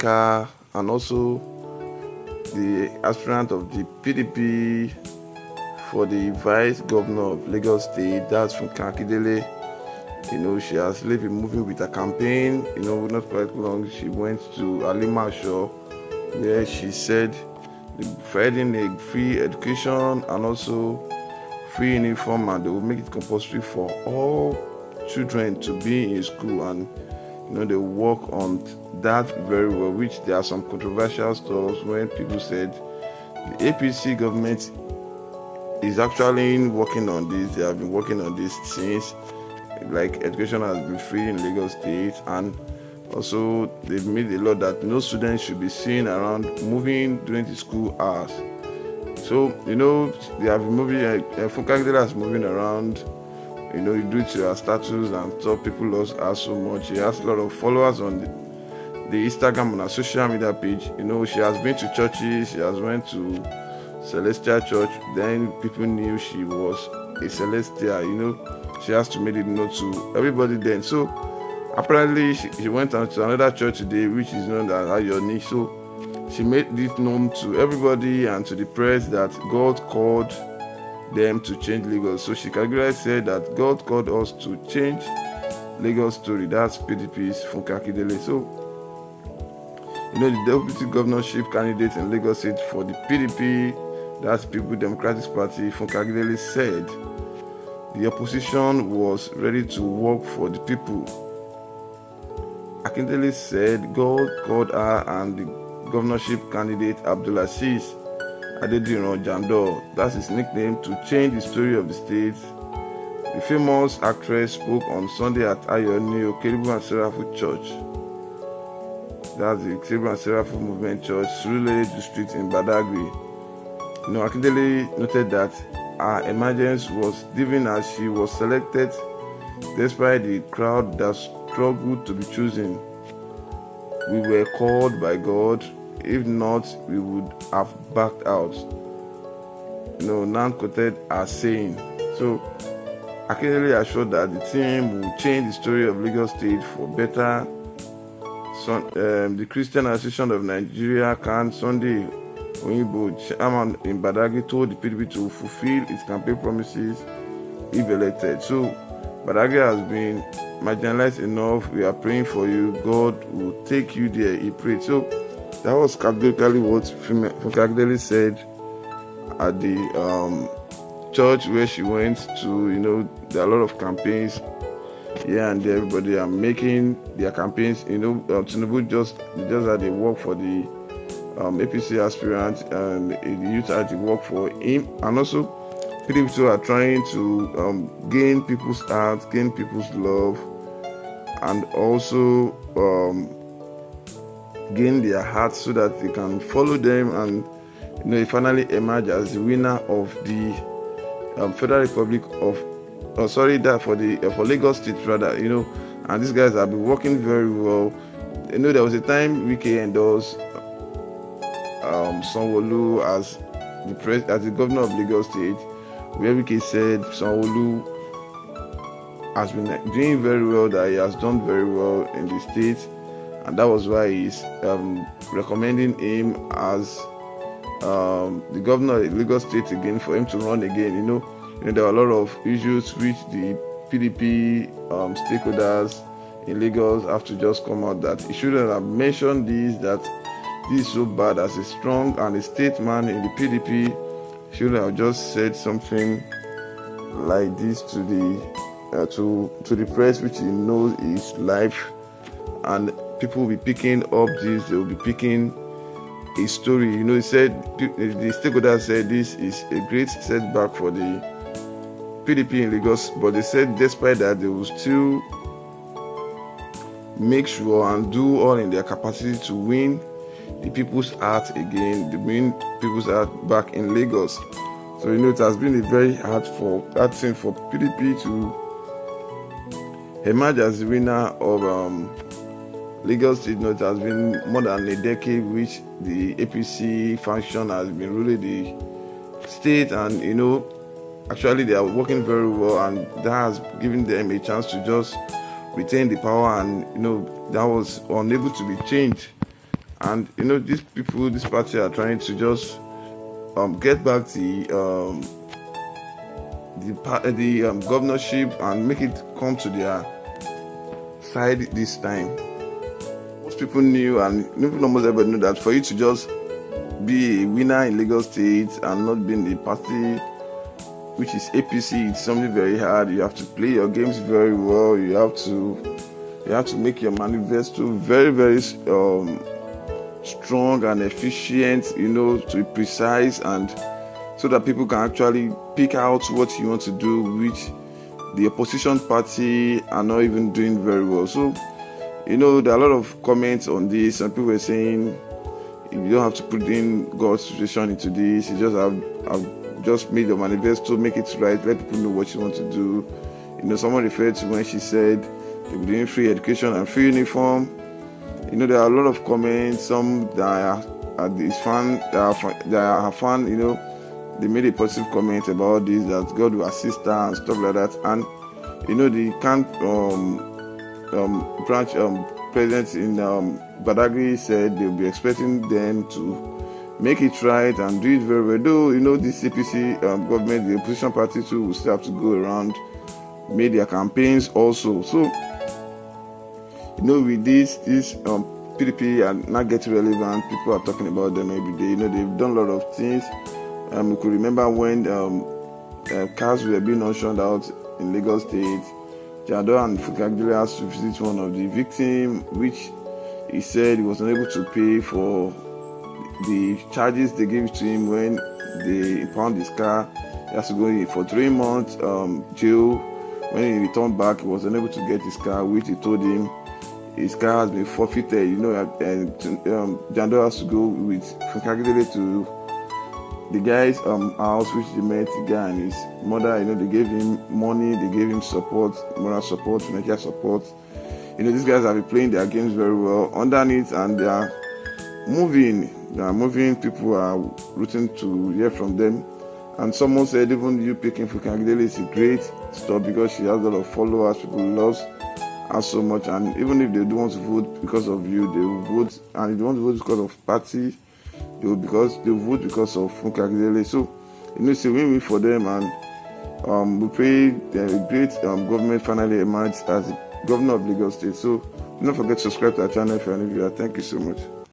speaker and also the aspirant of the PDP for the vice governor of Lagos State, that's Funke Akindele. She has really been moving with her campaign. Not quite long, she went to Alimasho, where she said providing a free education and also free uniform, and they will make it compulsory for all children to be in school, and they work on that very well, which there are some controversial stuff when people said the APC government is actually working on this. They have been working on this since, like, education has been free in Lagos State, and also they've made a law that no students should be seen around moving during the school hours. So they have been moving. Funke Akindele is moving around. Due to her status and stuff, people love her so much. She has a lot of followers on the Instagram and her social media page. She has been to churches. She has went to Celestial Church. Then people knew she was a Celestial. She has to make it known to everybody then. So apparently she went on to another church today, which is known as Ayoni. So she made this known to everybody and to the press that God called them to change Lagos. So she categorically said that God called us to change Lagos story. That's PDP's Funke Akindele. So the deputy governorship candidate in Lagos State for the PDP, that's People Democratic Party, Funke Akindele, said the opposition was ready to work for the people. Akindele said God called her and the governorship candidate Abdulaziz Adediran Jandor, that's his nickname, to change the story of the state. The famous actress spoke on Sunday at Ayoni Okeribu and Seraphu Church. That's the Okeribu and Seraphu Movement Church, Surulere District in Badagry. Akindele noted that her emergence was divine as she was selected despite the crowd that struggled to be chosen. We were called by God. If not, we would have backed out. Nan quoted as saying. So Akindele assured that the team will change the story of Lagos State for better. The Christian Association of Nigeria can Sunday Oyinbo, chairman in Badagry, told the PDP to fulfill its campaign promises if elected. So Badagry has been marginalized enough. We are praying for you. God will take you there, he prayed. So that was categorically what Funke Akindele said at the church where she went to. There are a lot of campaigns here and there. Everybody are making their campaigns. Tinubu just had a work for the APC aspirant, and the youth had to work for him, and also people are trying to gain people's hearts, gain people's love, and also gain their hearts so that they can follow them, and they finally emerge as the winner of the Federal Republic of for Lagos State rather. And these guys have been working very well. There was a time Wike endorsed Sanwo-Olu as the governor of Lagos State, where Wike said Sanwo-Olu has been doing very well, that he has done very well in the state, and that was why he's recommending him as the governor of Lagos State again, for him to run again. There were a lot of issues which the PDP stakeholders in Lagos have to just come out that he shouldn't have mentioned this, that this is so bad. As a strong and a statesman in the PDP, he shouldn't have just said something like this to the press, which he knows is live, and people will be picking up this. They will be picking a story. He said the stakeholders said this is a great setback for the PDP in Lagos, but they said despite that they will still make sure and do all in their capacity to win the people's heart again, to win people's heart back in Lagos. So it has been a very hard thing for PDP to emerge as the winner of Lagos State. It has been more than a decade which the APC faction has been ruling the state, and actually they are working very well, and that has given them a chance to just retain the power, and that was unable to be changed. And these people, this party are trying to just get back the governorship and make it come to their side this time. Most people knew, and almost everybody knew, that for you to just be a winner in Lagos State and not be in the party, which is APC, it's something very hard. You have to play your games very well. You have to make your manifesto very, very strong and efficient, to be precise, and so that people can actually pick out what you want to do, which the opposition party are not even doing very well. So, there are a lot of comments on this, and people were saying you don't have to put in God's situation into this. You just have just made your manifesto, make it right, let people know what you want to do. Someone referred to when she said they were doing free education and free uniform. There are a lot of comments. Some that are her fan, they made a positive comment about this, that God will assist her and stuff like that. And the camp branch president in Badagry said they'll be expecting them to make it right and do it very well. Though the CPC government, the opposition party too, will still have to go around, make their campaigns also. So with this PDP are not getting relevant. People are talking about them every day. They've done a lot of things. We could remember when cars were being auctioned out in Lagos State. Jado and Funke Akindele asked to visit one of the victims, which he said he was unable to pay for the charges they gave to him when they impound his car. He has to go in for 3 months jail. When he returned back, he was unable to get his car, which he told him his car has been forfeited. And Jado has to go with Funke Akindele to the guy's house, which they met the guy and his mother. They gave him money, they gave him support, moral support, financial support. These guys have been playing their games very well underneath, and they are moving. People are rooting to hear from them. And someone said even you picking Funke Akindele is a great stuff, because she has a lot of followers. People love her so much, and even if they don't want to vote because of you, they will vote. And if they want to vote because of party, they vote because of Funke Akindele. So it's a win-win for them, and we pray the great government finally emerge as the governor of Lagos State. So don't forget to subscribe to our channel if you're new here. Thank you so much.